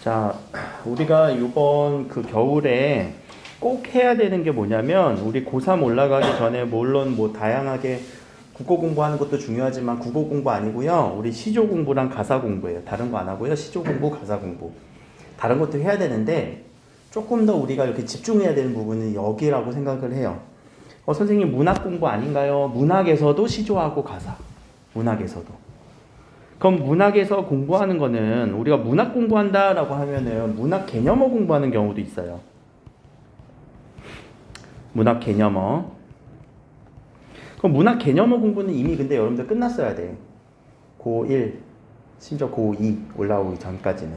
자, 우리가 이번 그 겨울에 꼭 해야 되는 게 뭐냐면, 우리 고3 올라가기 전에 물론 뭐 다양하게 국어 공부하는 것도 중요하지만 국어 공부 아니고요. 우리 시조 공부랑 가사 공부예요. 다른 거 안 하고요. 시조 공부, 가사 공부. 다른 것도 해야 되는데 조금 더 우리가 이렇게 집중해야 되는 부분은 여기라고 생각을 해요. 선생님 문학 공부 아닌가요? 문학에서도 시조하고 가사. 문학에서도. 그럼 문학에서 공부하는 거는 우리가 문학 공부한다라고 하면은 문학 개념어 공부하는 경우도 있어요. 문학 개념어. 그럼 문학 개념어 공부는 이미 근데 여러분들 끝났어야 돼. 고1, 심지어 고2 올라오기 전까지는.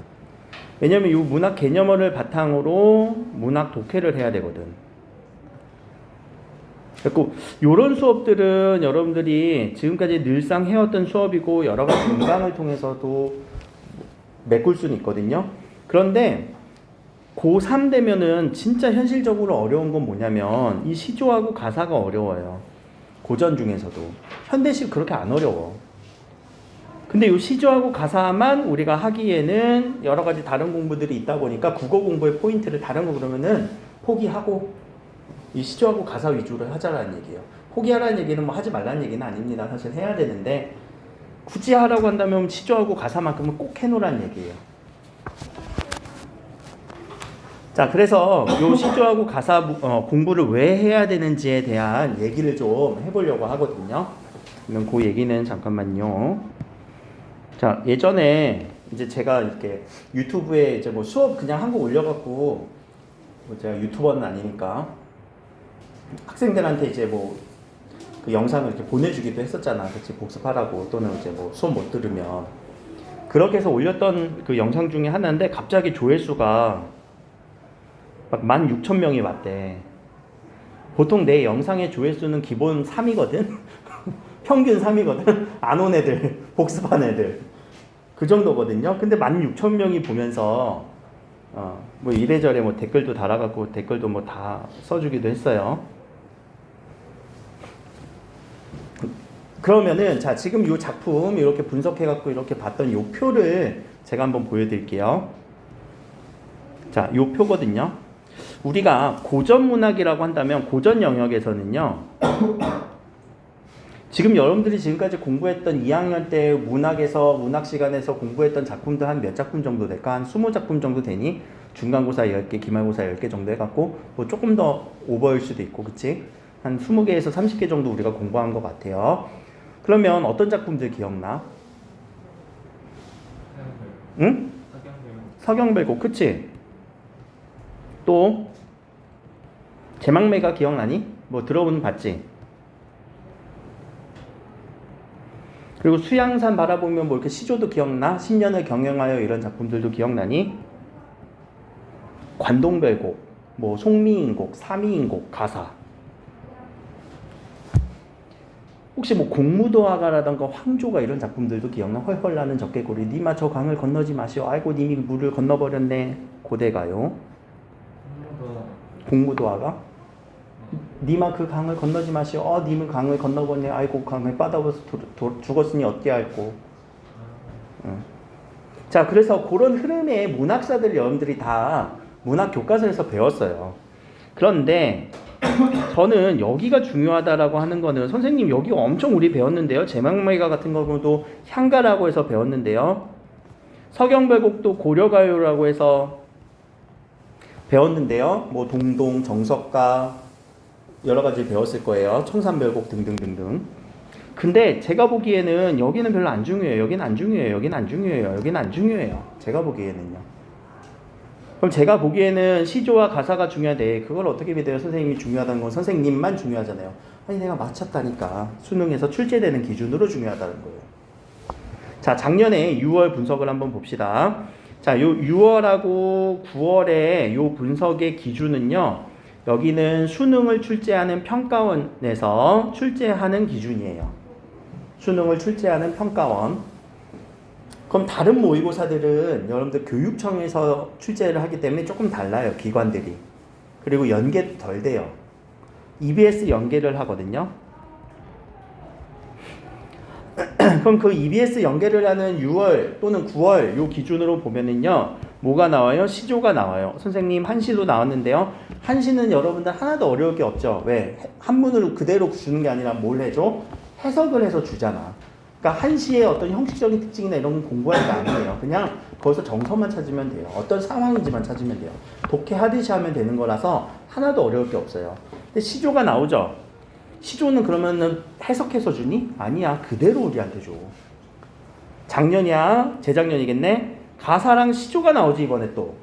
왜냐면 이 문학 개념어를 바탕으로 문학 독해를 해야 되거든. 그리고 이런 수업들은 여러분들이 지금까지 늘상 해왔던 수업이고 여러 가지 문강을 통해서도 메꿀 수는 있거든요. 그런데 고3 되면은 진짜 현실적으로 어려운 건 뭐냐면 이 시조하고 가사가 어려워요. 고전 중에서도. 현대식 그렇게 안 어려워. 근데 이 시조하고 가사만 우리가 하기에는 여러 가지 다른 공부들이 있다 보니까 국어 공부의 포인트를 다른 거 그러면은 포기하고 이 시조하고 가사 위주로 하자라는 얘기예요. 포기하라는 얘기는 뭐 하지 말라는 얘기는 아닙니다. 사실 해야 되는데 굳이 하라고 한다면 시조하고 가사만큼은 꼭 해놓으라는 얘기예요. 자, 그래서 요 시조하고 가사 공부를 왜 해야 되는지에 대한 얘기를 좀 해보려고 하거든요. 그러면 그 얘기는 잠깐만요. 자, 예전에 이제 제가 이렇게 유튜브에 이제 뭐 수업 그냥 한 거 올려갖고 뭐 제가 유튜버는 아니니까 학생들한테 이제 뭐 그 영상을 이렇게 보내주기도 했었잖아. 같이 복습하라고 또는 이제 뭐 수업 못 들으면 그렇게 해서 올렸던 그 영상 중에 하나인데 갑자기 조회수가 막 16,000명이 왔대. 보통 내 영상의 조회수는 기본 3이거든. 평균 3이거든. 안 온 애들, 복습한 애들 그 정도거든요. 근데 16,000명이 보면서 뭐 이래저래 뭐 댓글도 달아갖고 댓글도 뭐 다 써주기도 했어요. 그러면은 자 지금 이 작품 이렇게 분석해갖고 이렇게 봤던 이 표를 제가 한번 보여드릴게요. 자, 이 표거든요. 우리가 고전 문학이라고 한다면 고전 영역에서는요. 지금 여러분들이 지금까지 공부했던 2학년 때 문학에서 문학 시간에서 공부했던 작품들 한 몇 작품 정도 될까? 한 20작품 정도 되니? 중간고사 10개, 기말고사 10개 정도 해갖고 뭐 조금 더 오버일 수도 있고 그치? 한 20개에서 30개 정도 우리가 공부한 것 같아요. 그러면 어떤 작품들 기억나? 응? 서경별곡 그치? 또 제망매가 기억나니? 뭐 들어보는 봤지? 그리고 수양산 바라보면 뭐 이렇게 시조도 기억나? 10년을 경영하여 이런 작품들도 기억나니? 관동별곡, 뭐 송미인곡, 사미인곡, 가사. 혹시 뭐 공무도화가라던가 황조가 이런 작품들도 기억나? 헐헐 나는 적개고리, 니마 저 강을 건너지 마시오. 아이고 님이 물을 건너버렸네. 고대가요. 공무도화가? 니마 그 강을 건너지 마시오. 님은 강을 건너버렸네. 아이고 강을 빠다버서 죽었으니 어찌 할꼬. 자, 그래서 그런 흐름의 문학사들 여러분들이 다 문학 교과서에서 배웠어요. 그런데 저는 여기가 중요하다라고 하는 거는 선생님 여기 엄청 우리 배웠는데요. 제망매가 같은 경우도 향가라고 해서 배웠는데요. 서경별곡도 고려가요라고 해서 배웠는데요. 뭐 동동, 정석가 여러 가지 배웠을 거예요. 청산별곡 등등등등. 근데 제가 보기에는 여기는 별로 안 중요해요. 여기는 안 중요해요. 여기는 안 중요해요. 여기는 안 중요해요. 제가 보기에는요. 그럼 제가 보기에는 시조와 가사가 중요한데 그걸 어떻게 믿어요? 선생님이 중요하다는 건 선생님만 중요하잖아요. 아니 내가 맞췄다니까. 수능에서 출제되는 기준으로 중요하다는 거예요. 자, 작년에 6월 분석을 한번 봅시다. 자, 요 6월하고 9월의 요 분석의 기준은요. 여기는 수능을 출제하는 평가원에서 출제하는 기준이에요. 수능을 출제하는 평가원. 그럼 다른 모의고사들은 여러분들 교육청에서 출제를 하기 때문에 조금 달라요. 기관들이. 그리고 연계도 덜 돼요. EBS 연계를 하거든요. 그럼 그 EBS 연계를 하는 6월 또는 9월 요 기준으로 보면은요. 뭐가 나와요? 시조가 나와요. 선생님 한시도 나왔는데요. 한시는 여러분들 하나도 어려울 게 없죠. 왜? 한문을 그대로 주는 게 아니라 뭘 해줘? 해석을 해서 주잖아. 그러니까 한시의 어떤 형식적인 특징이나 이런 건 공부할 게 아니에요. 그냥 거기서 정서만 찾으면 돼요. 어떤 상황인지만 찾으면 돼요. 독해하듯이 하면 되는 거라서 하나도 어려울 게 없어요. 근데 시조가 나오죠. 시조는 그러면은 해석해서 주니? 아니야. 그대로 우리한테 줘. 작년이야? 재작년이겠네? 가사랑 시조가 나오지 이번에 또.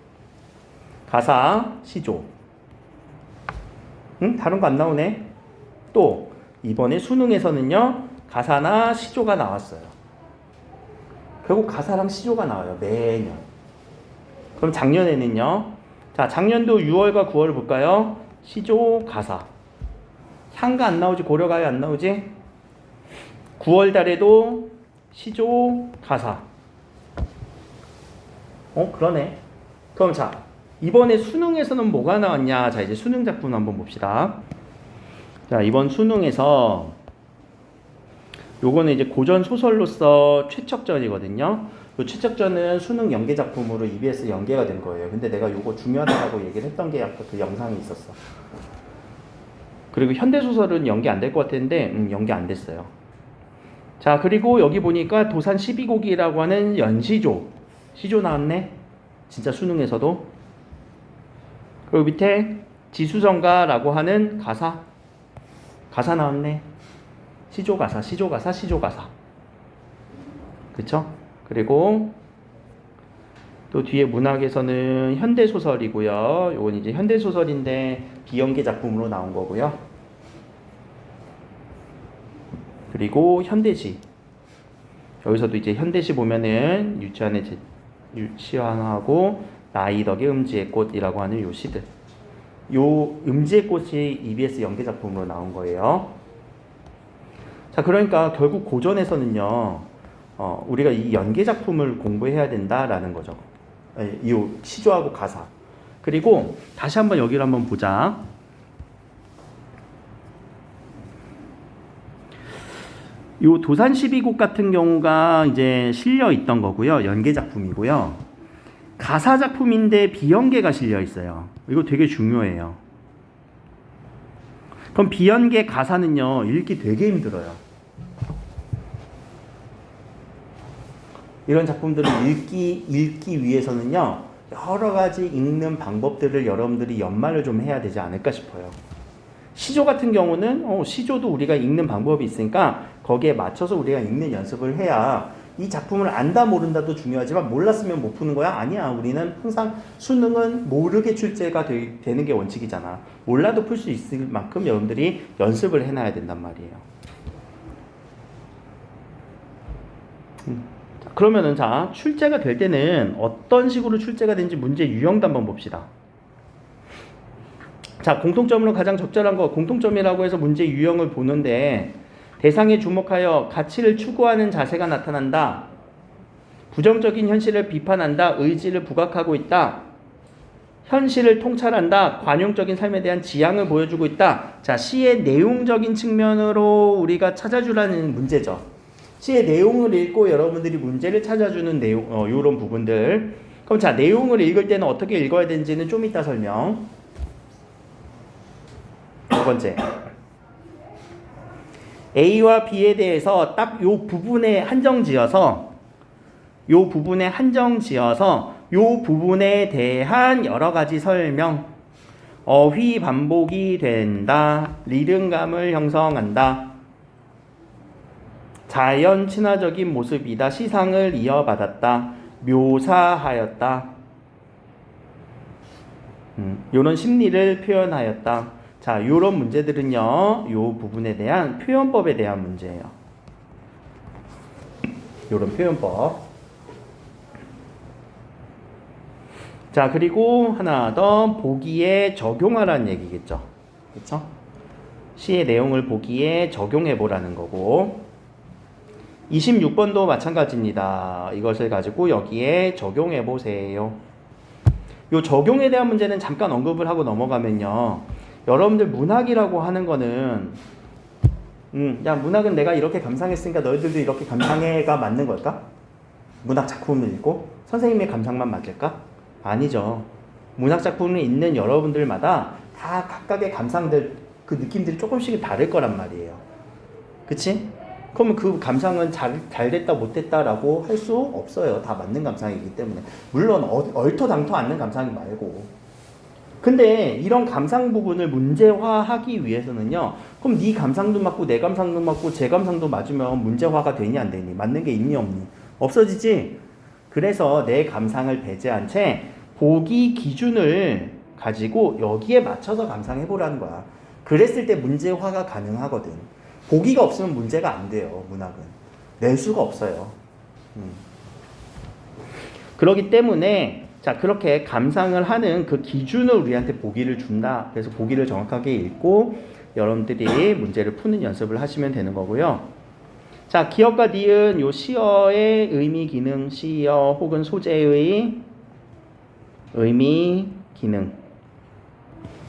가사, 시조. 응? 다른 거 안 나오네? 또 이번에 수능에서는요. 가사나 시조가 나왔어요. 결국 가사랑 시조가 나와요. 매년. 그럼 작년에는요. 자, 작년도 6월과 9월을 볼까요? 시조, 가사. 향가 안 나오지? 고려가요 안 나오지? 9월 달에도 시조, 가사. 그러네. 그럼 자, 이번에 수능에서는 뭐가 나왔냐? 자, 이제 수능 작품 한번 봅시다. 자, 이번 수능에서 요거는 이제 고전 소설로서 최척전이거든요. 요 최척전은 수능 연계 작품으로 EBS 연계가 된 거예요. 근데 내가 요거 중요하다고 얘기를 했던 게 아까 그 영상이 있었어. 그리고 현대소설은 연계 안 될 것 같았는데 연계 안 됐어요. 자, 그리고 여기 보니까 도산 12곡이라고 하는 연시조. 시조 나왔네. 진짜 수능에서도. 그리고 밑에 지수정가라고 하는 가사. 가사 나왔네. 시조 가사, 시조 가사, 시조 가사. 그쵸? 그리고 또 뒤에 문학에서는 현대소설이고요. 요건 이제 현대소설인데 비연계 작품으로 나온 거고요. 그리고 현대시. 여기서도 이제 현대시 보면은 유치원의 시환하고 나이 덕의 음지의 꽃이라고 하는 요 시들. 요 음지의 꽃이 EBS 연계 작품으로 나온 거예요. 자, 그러니까 결국 고전에서는요, 우리가 이 연계 작품을 공부해야 된다라는 거죠. 이 시조하고 가사. 그리고 다시 한번 여기를 한번 보자. 요 도산 12곡 같은 경우가 이제 실려 있던 거고요. 연계 작품이고요. 가사 작품인데 비연계가 실려 있어요. 이거 되게 중요해요. 그럼 비연계 가사는요, 읽기 되게 힘들어요. 이런 작품들을 읽기 위해서는요, 여러 가지 읽는 방법들을 여러분들이 연마를 좀 해야 되지 않을까 싶어요. 시조 같은 경우는 시조도 우리가 읽는 방법이 있으니까 거기에 맞춰서 우리가 읽는 연습을 해야 이 작품을 안다 모른다도 중요하지만 몰랐으면 못 푸는 거야? 아니야. 우리는 항상 수능은 모르게 출제가 되는 게 원칙이잖아. 몰라도 풀 수 있을 만큼 여러분들이 연습을 해놔야 된단 말이에요. 그러면은 자, 출제가 될 때는 어떤 식으로 출제가 되는지 문제 유형도 한번 봅시다. 자, 공통점으로 가장 적절한 거 공통점이라고 해서 문제 유형을 보는데 대상에 주목하여 가치를 추구하는 자세가 나타난다. 부정적인 현실을 비판한다. 의지를 부각하고 있다. 현실을 통찰한다. 관용적인 삶에 대한 지향을 보여주고 있다. 자, 시의 내용적인 측면으로 우리가 찾아주라는 문제죠. 시의 내용을 읽고 여러분들이 문제를 찾아주는 내용, 이런 부분들. 그럼 자, 내용을 읽을 때는 어떻게 읽어야 되는지는 좀 이따 설명. 두 번째, A와 B에 대해서 딱 요 부분에 한정지어서 요 부분에 대한 여러 가지 설명, 어휘 반복이 된다, 리듬감을 형성한다, 자연 친화적인 모습이다, 시상을 이어받았다, 묘사하였다, 요런 심리를 표현하였다. 자, 요런 문제들은요, 요 부분에 대한 표현법에 대한 문제예요. 요런 표현법. 자, 그리고 하나 더, 보기에 적용하라는 얘기겠죠. 그쵸? 시의 내용을 보기에 적용해보라는 거고, 26번도 마찬가지입니다. 이것을 가지고 여기에 적용해보세요. 요 적용에 대한 문제는 잠깐 언급을 하고 넘어가면요, 여러분들 문학이라고 하는 거는 야, 문학은 내가 이렇게 감상했으니까 너희들도 이렇게 감상해가 맞는 걸까? 문학 작품을 읽고 선생님의 감상만 맞을까? 아니죠. 문학작품을 읽는 여러분들마다 다 각각의 감상들, 그 느낌들이 조금씩 다를 거란 말이에요. 그치? 그러면 그 감상은 잘 됐다 못됐다라고 할 수 없어요. 다 맞는 감상이기 때문에. 물론 얼토당토 않는 감상이 말고. 근데 이런 감상 부분을 문제화하기 위해서는요. 그럼 네 감상도 맞고 내 감상도 맞고 제 감상도 맞으면 문제화가 되니 안 되니? 맞는 게 있니 없니? 없어지지? 그래서 내 감상을 배제한 채 보기 기준을 가지고 여기에 맞춰서 감상해보라는 거야. 그랬을 때 문제화가 가능하거든. 보기가 없으면 문제가 안 돼요. 문학은. 낼 수가 없어요. 그렇기 때문에 자, 그렇게 감상을 하는 그 기준을 우리한테 보기를 준다. 그래서 보기를 정확하게 읽고 여러분들이 문제를 푸는 연습을 하시면 되는 거고요. 자, 기역과 니은 요 시어의 의미 기능, 시어 혹은 소재의 의미 기능.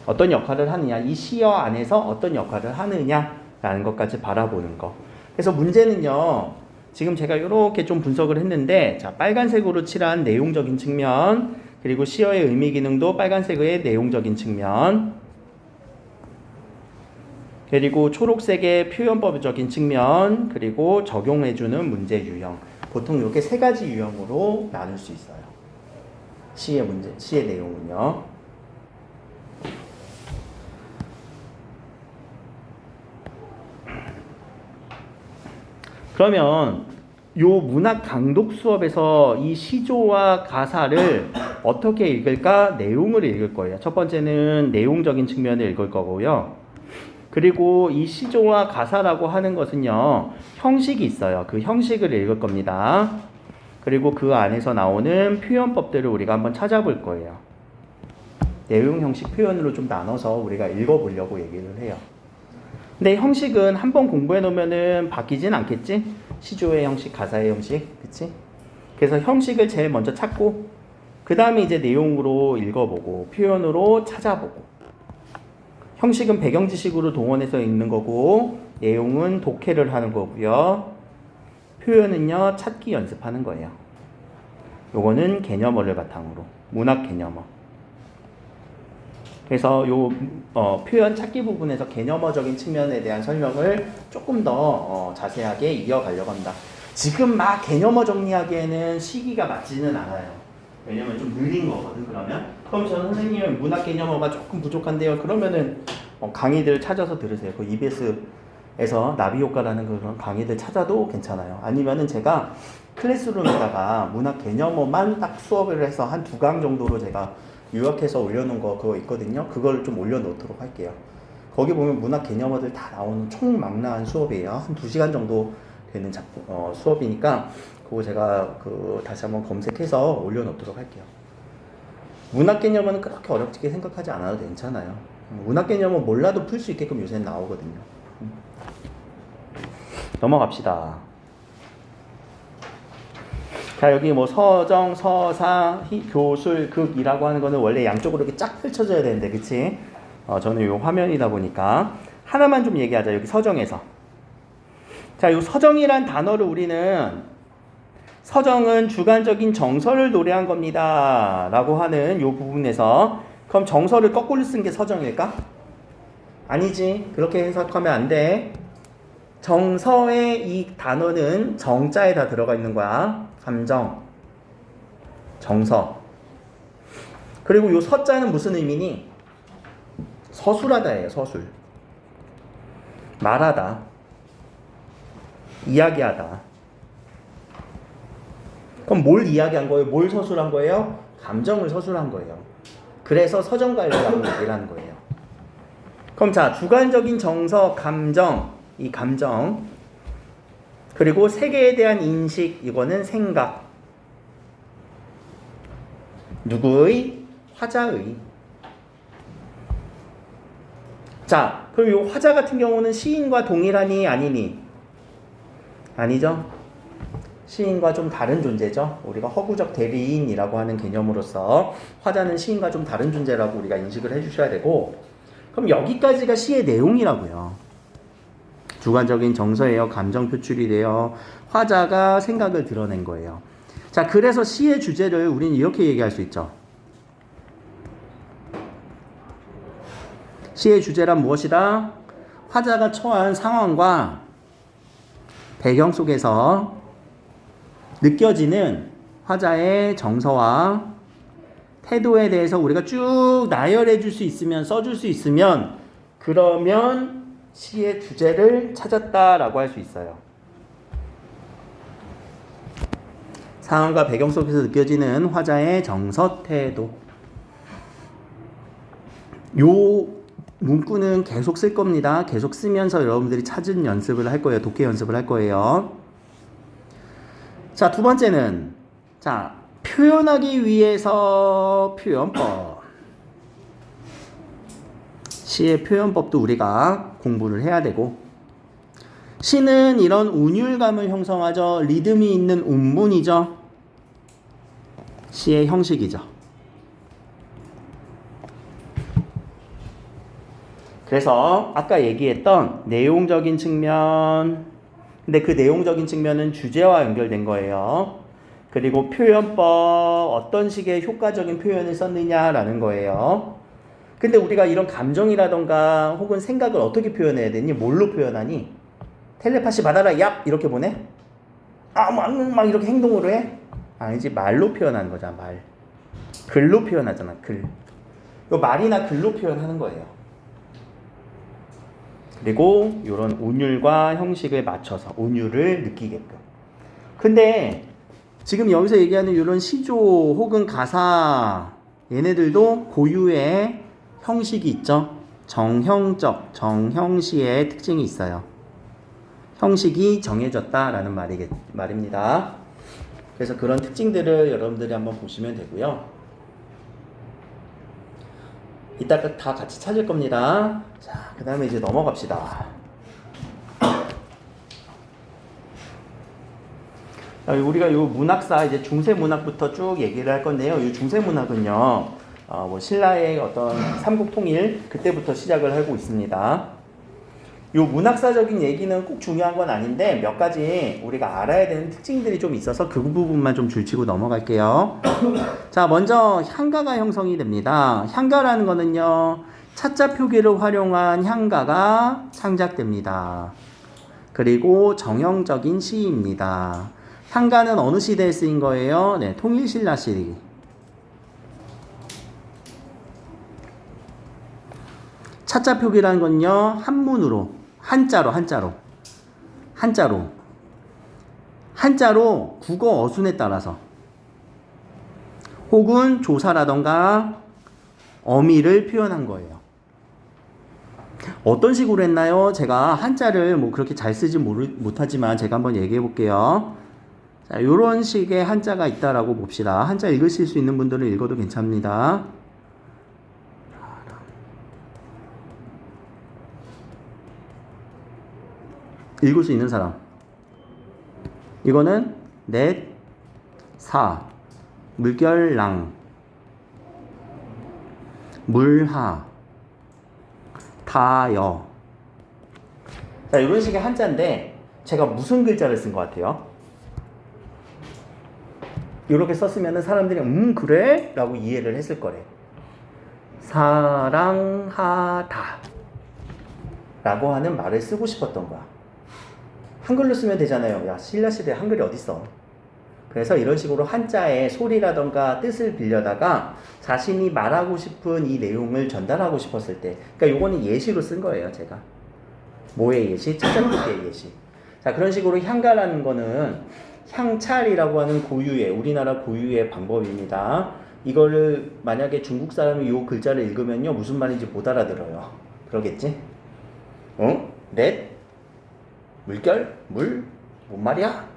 어떤 역할을 하느냐, 이 시어 안에서 어떤 역할을 하느냐라는 것까지 바라보는 거. 그래서 문제는요. 지금 제가 이렇게 좀 분석을 했는데, 자, 빨간색으로 칠한 내용적인 측면, 그리고 시어의 의미 기능도 빨간색의 내용적인 측면, 그리고 초록색의 표현법적인 측면, 그리고 적용해주는 문제 유형. 보통 이렇게 세 가지 유형으로 나눌 수 있어요. 시의 문제, 시의 내용은요. 그러면 요 문학 강독 수업에서 이 시조와 가사를 어떻게 읽을까? 내용을 읽을 거예요. 첫 번째는 내용적인 측면을 읽을 거고요. 그리고 이 시조와 가사라고 하는 것은요. 형식이 있어요. 그 형식을 읽을 겁니다. 그리고 그 안에서 나오는 표현법들을 우리가 한번 찾아볼 거예요. 내용, 형식, 표현으로 좀 나눠서 우리가 읽어보려고 얘기를 해요. 근데 형식은 한번 공부해 놓으면은 바뀌진 않겠지? 시조의 형식, 가사의 형식, 그치? 그래서 형식을 제일 먼저 찾고, 그 다음에 이제 내용으로 읽어보고, 표현으로 찾아보고. 형식은 배경 지식으로 동원해서 읽는 거고, 내용은 독해를 하는 거고요. 표현은요, 찾기 연습하는 거예요. 요거는 개념어를 바탕으로, 문학 개념어. 그래서 요 표현 찾기 부분에서 개념어적인 측면에 대한 설명을 조금 더 자세하게 이어가려고 합니다. 지금 막 개념어 정리하기에는 시기가 맞지는 않아요. 왜냐면 좀 느린 거거든. 그럼 저는 선생님 문학 개념어가 조금 부족한데요. 그러면은 강의들 찾아서 들으세요. 그 EBS에서 나비 효과라는 그런 강의들 찾아도 괜찮아요. 아니면은 제가 클래스룸에다가 문학 개념어만 딱 수업을 해서 한 2강 정도로 제가 요약해서 올려놓은 거 그거 있거든요. 그걸 좀 올려놓도록 할게요. 거기 보면 문학 개념어들 다 나오는 총망라한 수업이에요. 한 2시간 정도 되는 수업이니까 그거 제가 다시 한번 검색해서 올려놓도록 할게요. 문학 개념어는 그렇게 어렵게 생각하지 않아도 괜찮아요. 문학 개념어 몰라도 풀 수 있게끔 요새는 나오거든요. 넘어갑시다. 자, 여기 뭐 서정, 서사, 교술, 극이라고 하는 거는 원래 양쪽으로 이렇게 쫙 펼쳐져야 되는데, 그치? 저는 요 화면이다 보니까 하나만 좀 얘기하자. 여기 서정에서. 자, 요 서정이란 단어를 우리는 서정은 주관적인 정서를 노래한 겁니다. 라고 하는 요 부분에서 그럼 정서를 거꾸로 쓴 게 서정일까? 아니지. 그렇게 해석하면 안 돼. 정서의 이 단어는 정자에 다 들어가 있는 거야. 감정, 정서. 그리고 요 서자는 무슨 의미니? 서술하다예요. 서술. 말하다, 이야기하다. 그럼 뭘 이야기한 거예요? 뭘 서술한 거예요? 감정을 서술한 거예요. 그래서 서정가요라고 얘기를 하는 거예요. 그럼 자, 주관적인 정서, 감정, 이 감정, 그리고 세계에 대한 인식, 이거는 생각. 누구의? 화자의. 자, 그럼 이 화자 같은 경우는 시인과 동일하니 아니니? 아니죠? 시인과 좀 다른 존재죠. 우리가 허구적 대리인이라고 하는 개념으로서 화자는 시인과 좀 다른 존재라고 우리가 인식을 해주셔야 되고, 그럼 여기까지가 시의 내용이라고요. 주관적인 정서예요. 감정 표출이 돼요. 화자가 생각을 드러낸 거예요. 자, 그래서 시의 주제를 우리는 이렇게 얘기할 수 있죠. 시의 주제란 무엇이다? 화자가 처한 상황과 배경 속에서 느껴지는 화자의 정서와 태도에 대해서 우리가 쭉 나열해 줄 수 있으면, 써줄 수 있으면, 그러면 시의 주제를 찾았다라고 할 수 있어요. 상황과 배경 속에서 느껴지는 화자의 정서, 태도. 요 문구는 계속 쓸 겁니다. 계속 쓰면서 여러분들이 찾은 연습을 할 거예요. 독해 연습을 할 거예요. 자, 두 번째는, 자, 표현하기 위해서 표현법. 시의 표현법도 우리가 공부를 해야 되고, 시는 이런 운율감을 형성하죠. 리듬이 있는 운문이죠. 시의 형식이죠. 그래서 아까 얘기했던 내용적인 측면, 근데 그 내용적인 측면은 주제와 연결된 거예요. 그리고 표현법, 어떤 식의 효과적인 표현을 썼느냐라는 거예요. 근데 우리가 이런 감정이라던가 혹은 생각을 어떻게 표현해야 되니? 뭘로 표현하니? 텔레파시 받아라, 얍! 이렇게 보내? 막 이렇게 행동으로 해? 아니지, 말로 표현하는 거잖아, 말. 글로 표현하잖아, 글. 이 말이나 글로 표현하는 거예요. 그리고 이런 운율과 형식을 맞춰서 운율을 느끼게끔. 근데 지금 여기서 얘기하는 이런 시조 혹은 가사, 얘네들도 고유의 형식이 있죠. 정형적, 정형시의 특징이 있어요. 형식이 정해졌다라는 말입니다. 그래서 그런 특징들을 여러분들이 한번 보시면 되고요. 이따가 다 같이 찾을 겁니다. 자, 그 다음에 이제 넘어갑시다. 자, 우리가 요 문학사, 이제 중세문학부터 쭉 얘기를 할 건데요. 이 중세문학은요, 신라의 어떤 삼국통일, 그때부터 시작을 하고 있습니다. 요 문학사적인 얘기는 꼭 중요한 건 아닌데 몇 가지 우리가 알아야 되는 특징들이 좀 있어서 그 부분만 좀 줄치고 넘어갈게요. 자, 먼저 향가가 형성이 됩니다. 향가라는 거는요, 차자 표기를 활용한 향가가 창작됩니다. 그리고 정형적인 시입니다. 향가는 어느 시대에 쓰인 거예요? 네, 통일신라 시대. 차자 표기라는 건요, 한문으로, 한자로 국어 어순에 따라서 혹은 조사라던가 어미를 표현한 거예요. 어떤 식으로 했나요? 제가 한자를 뭐 그렇게 잘 쓰지 못하지만 제가 한번 얘기해 볼게요. 자, 이런 식의 한자가 있다라고 봅시다. 한자 읽으실 수 있는 분들은 읽어도 괜찮습니다. 읽을 수 있는 사람. 이거는 넷, 사, 물결랑, 물하, 다여. 자, 이런 식의 한자인데 제가 무슨 글자를 쓴 것 같아요? 이렇게 썼으면 사람들이 그래? 라고 이해를 했을 거래. 사랑하다 라고 하는 말을 쓰고 싶었던 거야. 한글로 쓰면 되잖아요. 야, 신라시대에 한글이 어딨어. 그래서 이런 식으로 한자의 소리라던가 뜻을 빌려다가 자신이 말하고 싶은 이 내용을 전달하고 싶었을 때, 그러니까 요거는 예시로 쓴 거예요, 제가. 뭐의 예시? 차자표기의 예시. 자, 그런 식으로 향가라는 거는 향찰이라고 하는 고유의, 우리나라 고유의 방법입니다. 이거를 만약에 중국 사람이 요 글자를 읽으면요, 무슨 말인지 못 알아들어요. 그러겠지? 넷, 물결, 물, 뭔 말이야?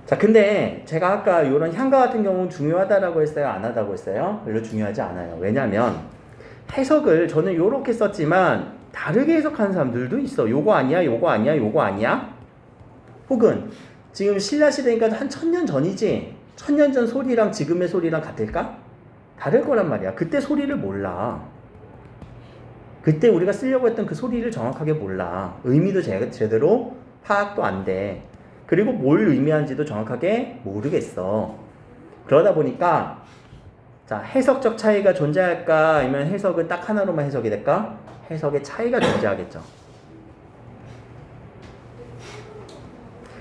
자, 근데 제가 아까 이런 향가 같은 경우는 중요하다라고 했어요? 안 하다고 했어요? 별로 중요하지 않아요. 왜냐면 해석을 저는 이렇게 썼지만 다르게 해석하는 사람들도 있어. 요거 아니야? 요거 아니야? 요거 아니야? 혹은 지금 신라시대니까 한 1000년 전이지? 1000년 전 소리랑 지금의 소리랑 같을까? 다를 거란 말이야. 그때 소리를 몰라. 그때 우리가 쓰려고 했던 그 소리를 정확하게 몰라. 의미도 제대로 파악도 안 돼. 그리고 뭘 의미하는지도 정확하게 모르겠어. 그러다 보니까 자, 해석적 차이가 존재할까? 아니면 해석은 딱 하나로만 해석이 될까? 해석의 차이가 존재하겠죠.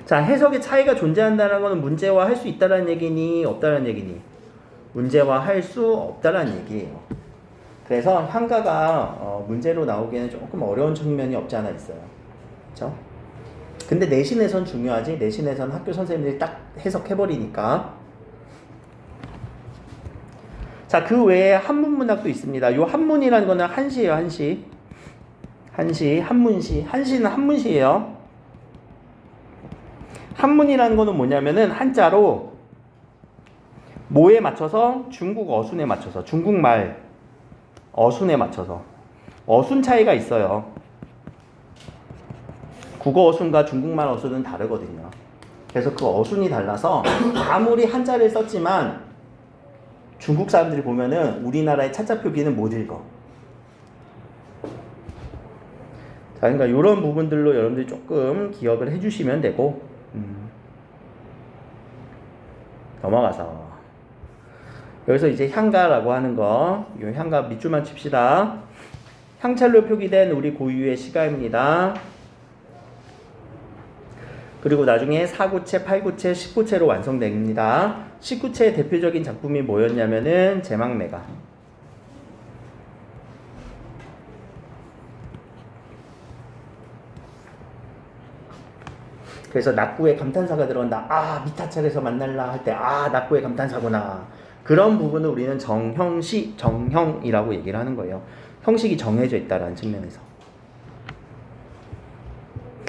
자, 해석의 차이가 존재한다는 것은 문제화할 수 있다는 얘기니 없다는 얘기니? 문제화할 수 없다는 얘기예요. 그래서 향가가 문제로 나오기에는 조금 어려운 측면이 없지 않아 있어요. 그렇죠? 근데 내신에선 중요하지. 내신에선 학교 선생님들이 딱 해석해버리니까. 자, 그 외에 한문 문학도 있습니다. 요 한문이라는 거는 한시예요, 한시. 한시, 한문시. 한시는 한문시예요. 한문이라는 거는 뭐냐면은 한자로 뭐에 맞춰서 중국 어순에 맞춰서 중국말 어순에 맞춰서 어순 차이가 있어요. 국어 어순과 중국말 어순은 다르거든요. 그래서 그 어순이 달라서 아무리 한자를 썼지만 중국 사람들이 보면은 우리나라의 차자 표기는 못 읽어. 자, 그러니까 이런 부분들로 여러분들이 조금 기억을 해주시면 되고, 넘어가서 여기서 이제 향가라고 하는 거, 이 향가 밑줄만 칩시다. 향찰로 표기된 우리 고유의 시가입니다. 그리고 나중에 4구체, 8구체, 10구체로 완성됩니다. 19체의 대표적인 작품이 뭐였냐면은 제망매가. 그래서 낙구에 감탄사가 들어간다. 아, 미타찰에서 만날라 할 때 아, 낙구의 감탄사구나. 그런 부분을 우리는 정형시, 정형이라고 얘기를 하는 거예요. 형식이 정해져 있다라는 측면에서.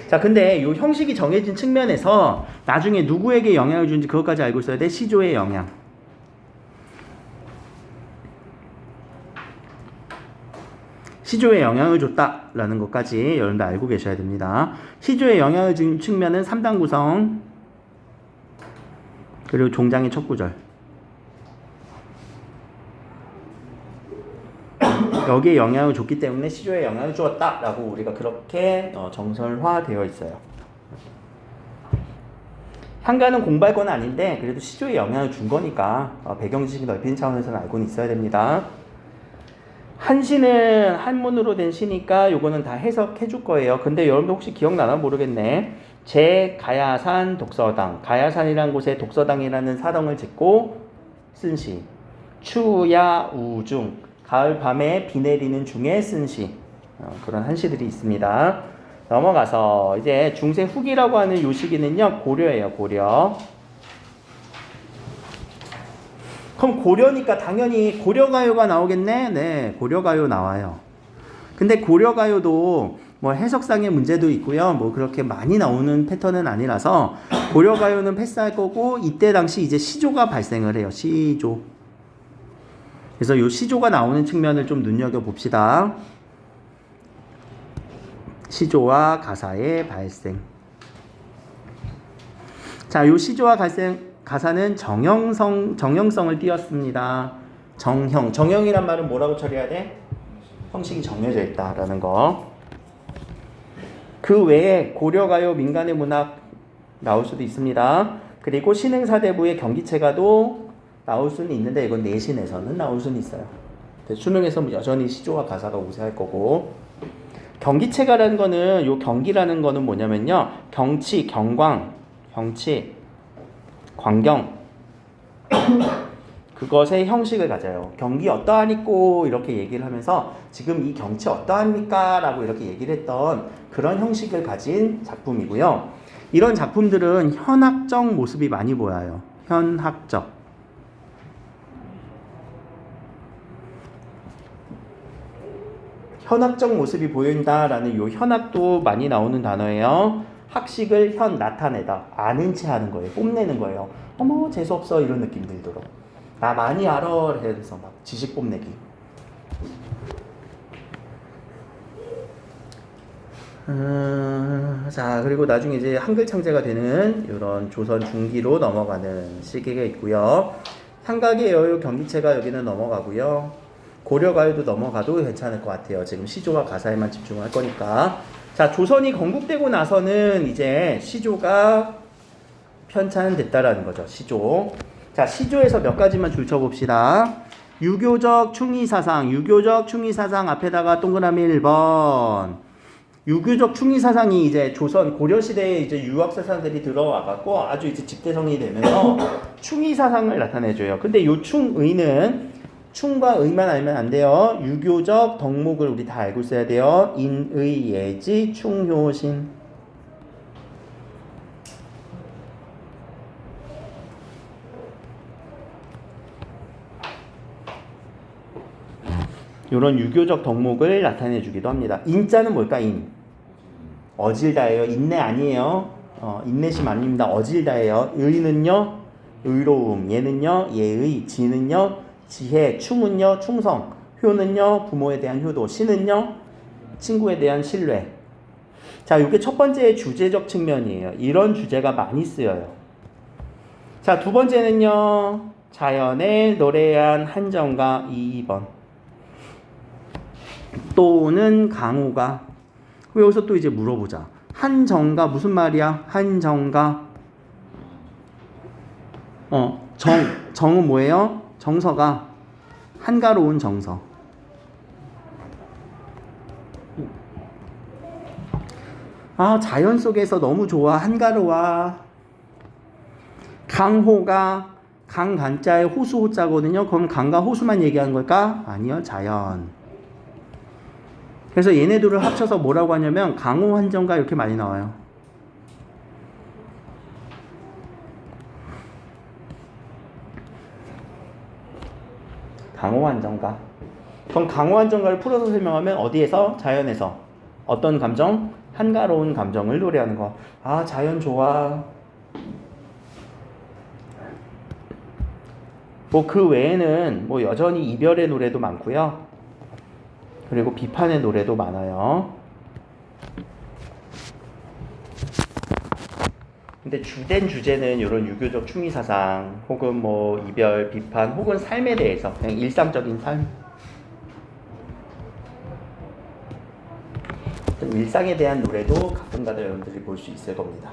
자, 근데 이 형식이 정해진 측면에서 나중에 누구에게 영향을 주는지 그것까지 알고 있어야 돼. 시조의 영향. 시조에 영향을 줬다라는 것까지 여러분들 알고 계셔야 됩니다. 시조에 영향을 준 측면은 3단 구성, 그리고 종장의 첫 구절. 여기에 영향을 줬기 때문에 시조에 영향을 주었다라고 우리가 그렇게 정설화되어 있어요. 향가는 공부할 건 아닌데 그래도 시조에 영향을 준 거니까 배경지식이 넓히는 차원에서는 알고는 있어야 됩니다. 한시는 한문으로 된 시니까 요거는 다 해석해 줄 거예요. 근데 여러분들 혹시 기억나나 모르겠네. 제가야산 독서당, 가야산이라는 곳에 독서당이라는 사당을 짓고 쓴 시. 추야우중, 가을 밤에 비 내리는 중에 쓴 시. 그런 한시들이 있습니다. 넘어가서 이제 중세 후기라고 하는 요 시기는요, 고려예요, 고려. 그럼 고려니까 당연히 고려가요가 나오겠네? 네, 고려가요 나와요. 근데 고려가요도 뭐 해석상의 문제도 있고요. 뭐 그렇게 많이 나오는 패턴은 아니라서 고려가요는 패스할 거고, 이때 당시 이제 시조가 발생을 해요. 시조. 그래서 요 시조가 나오는 측면을 좀 눈여겨봅시다. 시조와 가사의 발생. 자, 요 시조와 가사는 정형성을 띄었습니다. 정형이란 말은 뭐라고 처리해야 돼? 형식이 정해져 있다라는 거. 그 외에 고려가요, 민간의 문학 나올 수도 있습니다. 그리고 신흥사대부의 경기체가도 나올 수는 있는데 이건 내신에서는 나올 수는 있어요. 수능에서 여전히 시조와 가사가 우세할 거고. 경기체가라는 거는, 요 경기라는 거는 뭐냐면요, 경치, 경광, 경치, 광경, 그것의 형식을 가져요. 경기 어떠하니꼬 이렇게 얘기를 하면서 지금 이 경치 어떠합니까? 라고 이렇게 얘기를 했던 그런 형식을 가진 작품이고요. 이런 작품들은 현학적 모습이 많이 보여요. 현학적. 현학적 모습이 보인다라는 요 현학도 많이 나오는 단어예요. 학식을 나타내다. 아는 체 하는 거예요. 뽐내는 거예요. 어머, 재수없어. 이런 느낌 들도록. 나 많이 알아. 해서 막 지식 뽐내기. 자, 그리고 나중에 이제 한글 창제가 되는 이런 조선 중기로 넘어가는 시기가 있고요. 삼각의 여유 경기체가 여기는 넘어가고요. 고려가요도 넘어가도 괜찮을 것 같아요. 지금 시조와 가사에만 집중할 거니까. 자, 조선이 건국되고 나서는 이제 시조가 편찬됐다라는 거죠. 시조. 자, 시조에서 몇 가지만 줄쳐봅시다. 유교적 충의사상, 유교적 충의사상 앞에다가 동그라미 1번. 유교적 충의사상이 이제 조선 고려시대에 이제 유학사상들이 들어와갖고 아주 이제 집대성이 되면서 충의사상을 나타내줘요. 근데 요 충의는 충과 의만 알면 안 돼요. 유교적 덕목을 우리 다 알고 있어야 돼요. 인의 예지 충효신. 이런 유교적 덕목을 나타내 주기도 합니다. 인자는 뭘까? 인. 어질다예요. 인내 아니에요. 인내심 아닙니다. 어질다예요. 의는요. 의로움. 예는요. 예의. 지는요. 지혜. 충은요. 충성. 효는요. 부모에 대한 효도. 신은요. 친구에 대한 신뢰. 자, 이게 첫 번째 주제적 측면이에요. 이런 주제가 많이 쓰여요. 자, 두 번째는요. 자연의 노래한 한정가 2번. 또는 강호가. 여기서 또 이제 물어보자. 한정가 무슨 말이야? 한정가. 정은 뭐예요? 정서가. 한가로운 정서. 아, 자연 속에서 너무 좋아. 한가로워. 강호가. 강간자에 호수 호자거든요. 그럼 강과 호수만 얘기하는 걸까? 아니요. 자연. 그래서 얘네들을 합쳐서 뭐라고 하냐면 강호 한정가 이렇게 많이 나와요. 강호 한정가. 그럼 강호 한정가를 풀어서 설명하면 어디에서? 자연에서. 어떤 감정? 한가로운 감정을 노래하는 거. 아, 자연 좋아. 뭐 그 외에는 뭐 여전히 이별의 노래도 많고요. 그리고 비판의 노래도 많아요. 근데 주된 주제는 이런 유교적 충의사상 혹은 뭐 이별, 비판 혹은 삶에 대해서 그냥 일상적인 삶, 일상에 대한 노래도 가끔가다 여러분들이 볼 수 있을 겁니다.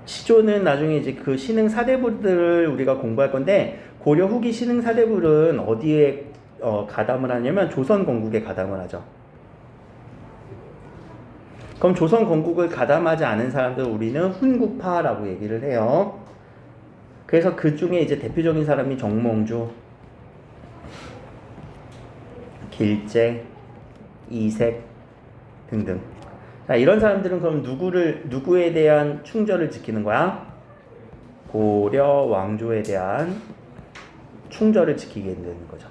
시조는 나중에 이제 그 신흥 사대부들을 우리가 공부할 건데 고려 후기 신흥 사대부는 어디에 가담을 하냐면 조선 건국에 가담을 하죠. 그럼 조선 건국을 가담하지 않은 사람들 우리는 훈국파라고 얘기를 해요. 그래서 그 중에 이제 대표적인 사람이 정몽주, 길재, 이색 등등. 자, 이런 사람들은 그럼 누구에 대한 충절을 지키는 거야? 고려 왕조에 대한 충절을 지키게 되는 거죠.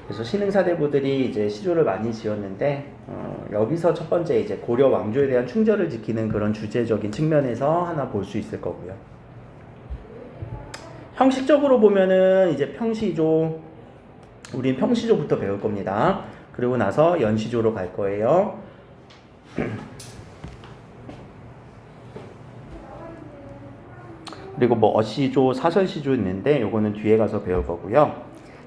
그래서 신흥사대부들이 이제 시조를 많이 지었는데 여기서 첫 번째 이제 고려 왕조에 대한 충절을 지키는 그런 주제적인 측면에서 하나 볼 수 있을 거고요. 형식적으로 보면은 이제 평시조, 우린 평시조부터 배울 겁니다. 그리고 나서 연시조로 갈 거예요. 그리고 뭐 어시조, 사설시조 있는데 요거는 뒤에 가서 배울 거고요.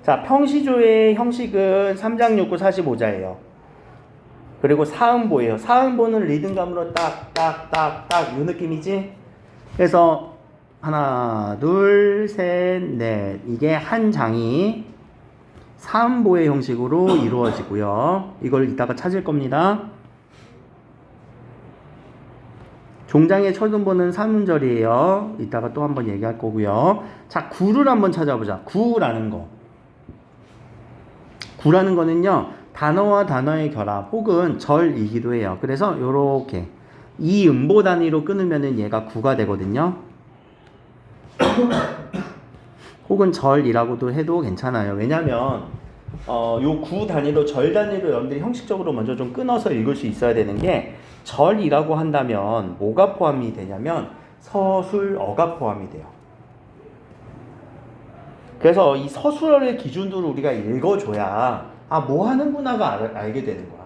자, 평시조의 형식은 3장 6구 45자예요. 그리고 사음보예요. 사음보는 리듬감으로 딱딱딱딱 요 느낌이지? 그래서 하나, 둘, 셋, 넷. 이게 한 장이 사음보의 형식으로 이루어지고요. 이걸 이따가 찾을 겁니다. 종장의 첫 음보는 삼음절이에요. 이따가 또 한번 얘기할 거고요. 자, 구를 한번 찾아보자. 구라는 거. 구라는 거는요, 단어와 단어의 결합 혹은 절이기도 해요. 그래서 요렇게 이 음보 단위로 끊으면은 얘가 구가 되거든요. 혹은 절이라고도 해도 괜찮아요. 왜냐면 요 구 단위로 절 단위로 여러분들이 형식적으로 먼저 좀 끊어서 읽을 수 있어야 되는 게 절이라고 한다면 뭐가 포함이 되냐면 서술어가 포함이 돼요. 그래서 이 서술어를 기준으로 우리가 읽어줘야 뭐 하는구나가 알게 되는 거야.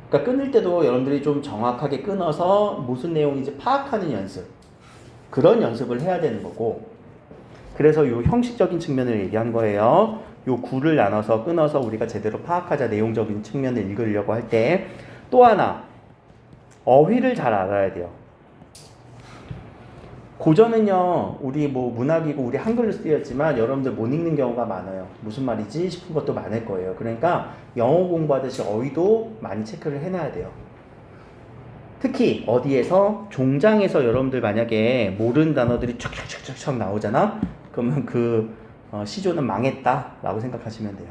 그러니까 끊을 때도 여러분들이 좀 정확하게 끊어서 무슨 내용인지 파악하는 연습, 그런 연습을 해야 되는 거고, 그래서 요 형식적인 측면을 얘기한 거예요. 요 구를 나눠서 끊어서 우리가 제대로 파악하자, 내용적인 측면을 읽으려고 할 때. 또 하나, 어휘를 잘 알아야 돼요. 고전은요, 우리 뭐 문학이고 우리 한글로 쓰였지만 여러분들 못 읽는 경우가 많아요. 무슨 말이지 싶은 것도 많을 거예요. 그러니까 영어 공부하듯이 어휘도 많이 체크를 해놔야 돼요. 특히 어디에서 종장에서 여러분들 만약에 모르는 단어들이 촥촥촥촥 나오잖아. 그러면 그 시조는 망했다라고 생각하시면 돼요.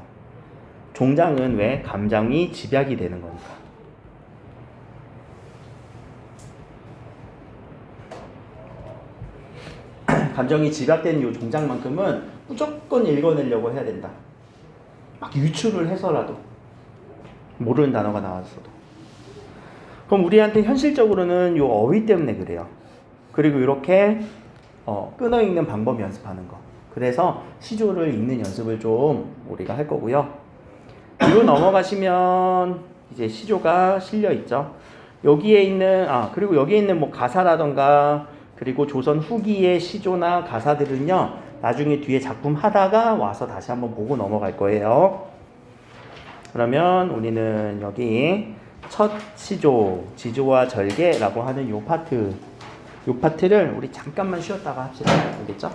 종장은 왜? 감정이 집약이 되는 거니까. 감정이 집약된 이 종장만큼은 무조건 읽어내려고 해야 된다. 막 유추를 해서라도 모르는 단어가 나왔어도. 그럼 우리한테 현실적으로는 이 어휘 때문에 그래요. 그리고 이렇게 끊어 읽는 방법 연습하는 거. 그래서 시조를 읽는 연습을 좀 우리가 할 거고요. 뒤로 넘어가시면 이제 시조가 실려 있죠. 여기에 있는 그리고 여기에 있는 뭐 가사라던가 그리고 조선 후기의 시조나 가사들은요, 나중에 뒤에 작품 하다가 와서 다시 한번 보고 넘어갈 거예요. 그러면 우리는 여기 첫 시조, 지조와 절개라고 하는 요 파트를 우리 잠깐만 쉬었다가 합시다. 알겠죠?